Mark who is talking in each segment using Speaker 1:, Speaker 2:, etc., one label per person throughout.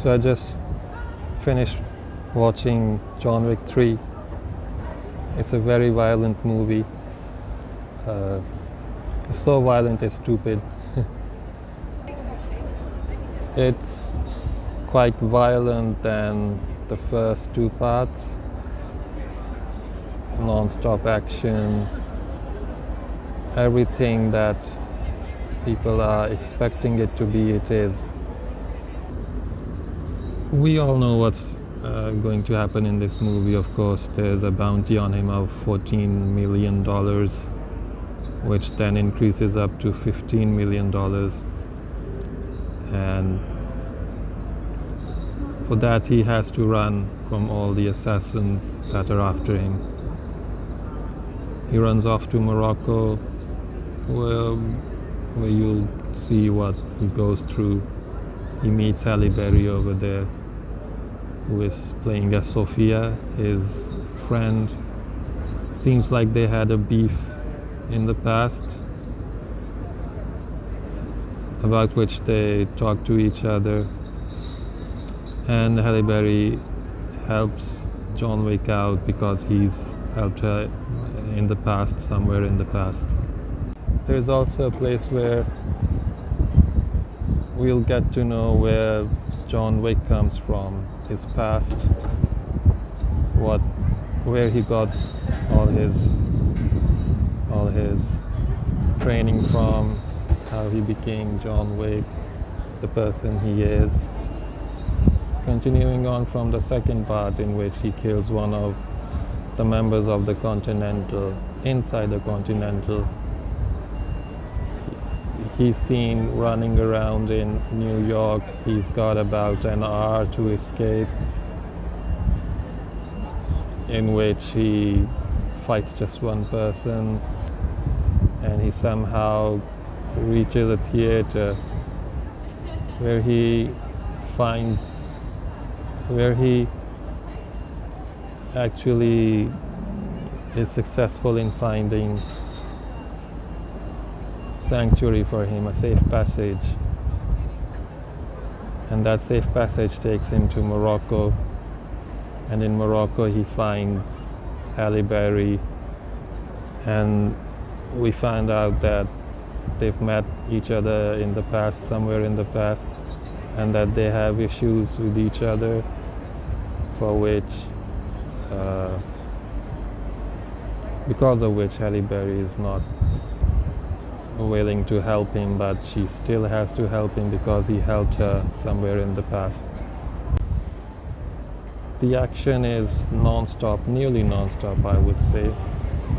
Speaker 1: So I just finished watching John Wick 3. It's a very violent movie. It's so violent it's stupid. It's quite violent than the first two parts. Non-stop action. Everything that people are expecting it to be, it is. We all know what's going to happen in this movie, of course. There's a bounty on him of $14 million, which then increases up to $15 million. And for that he has to run from all the assassins that are after him. He runs off to Morocco, where you'll see what he goes through. He meets Halleberry over there, who is playing as Sophia, his friend. Seems like they had a beef in the past, about which they talk to each other. And Halleberry helps John Wick out because he's helped her in the past, somewhere in the past. There's also a place where we'll get to know where John Wick comes from, his past, where he got all his training from, how he became John Wick, the person he is. Continuing on from the second part, in which he kills one of the members of the Continental, inside the Continental. He's seen running around in New York. He's got about an hour to escape, in which he fights just one person, and he somehow reaches a theater where he actually is successful in finding sanctuary for him, a safe passage. And that safe passage takes him to Morocco, and in Morocco he finds Halleberry, and we find out that they've met each other in the past, somewhere in the past, and that they have issues with each other, for which because of which Halleberry is not willing to help him, but she still has to help him because he helped her somewhere in the past. The action is non-stop, nearly non-stop, I would say.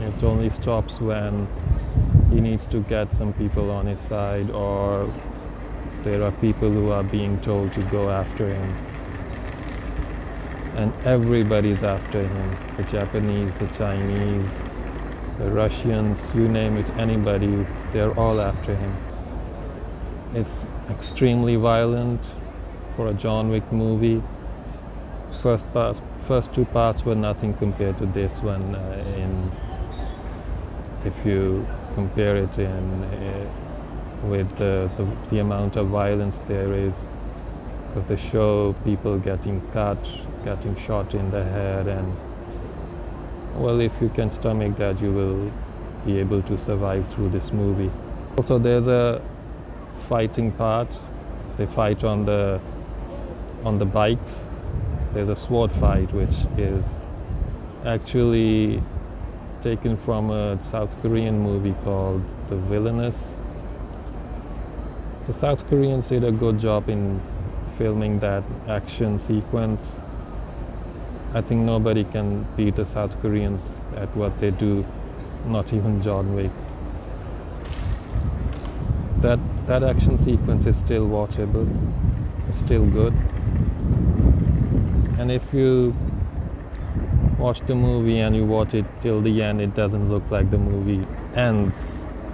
Speaker 1: It only stops when he needs to get some people on his side, or there are people who are being told to go after him. And everybody's after him. The Japanese, the Chinese, the Russians, you name it, anybody, they're all after him. It's extremely violent for a John Wick movie. First two parts were nothing compared to this one. If you compare it with the amount of violence there is, because they show people getting cut, getting shot in the head, and well, if you can stomach that, you will be able to survive through this movie. Also, there's a fighting part. They fight on the bikes. There's a sword fight, which is actually taken from a South Korean movie called The Villainous. The South Koreans did a good job in filming that action sequence. I think nobody can beat the South Koreans at what they do, not even John Wick. That action sequence is still watchable, it's still good. And if you watch the movie and you watch it till the end, it doesn't look like the movie ends.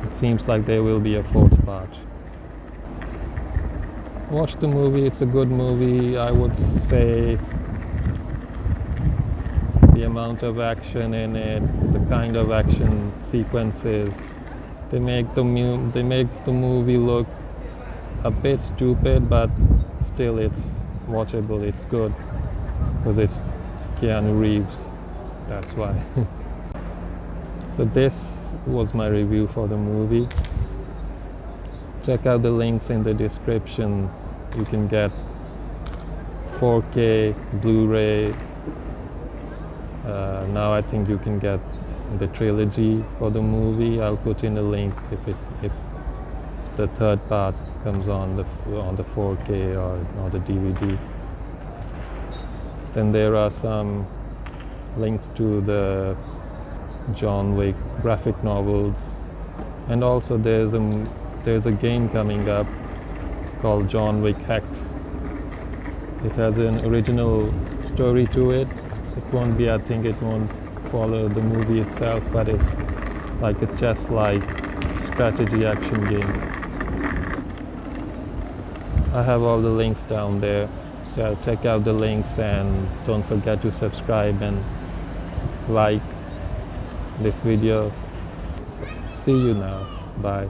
Speaker 1: It seems like there will be a fourth part. Watch the movie, it's a good movie. I would say the amount of action in it, the kind of action sequences, they make the movie look a bit stupid, but still it's watchable, it's good, because it's Keanu Reeves, that's why. So this was my review for the movie. Check out the links in the description. You can get 4K, Blu-ray. Now I think you can get the trilogy for the movie. I'll put in a link if the third part comes on the 4K or the DVD. Then there are some links to the John Wick graphic novels, and also there's a game coming up called John Wick Hex. It has an original story to it. I think it won't follow the movie itself, but it's like a chess-like strategy action game. I have all the links down there. So check out the links, and don't forget to subscribe and like this video. See you now. Bye.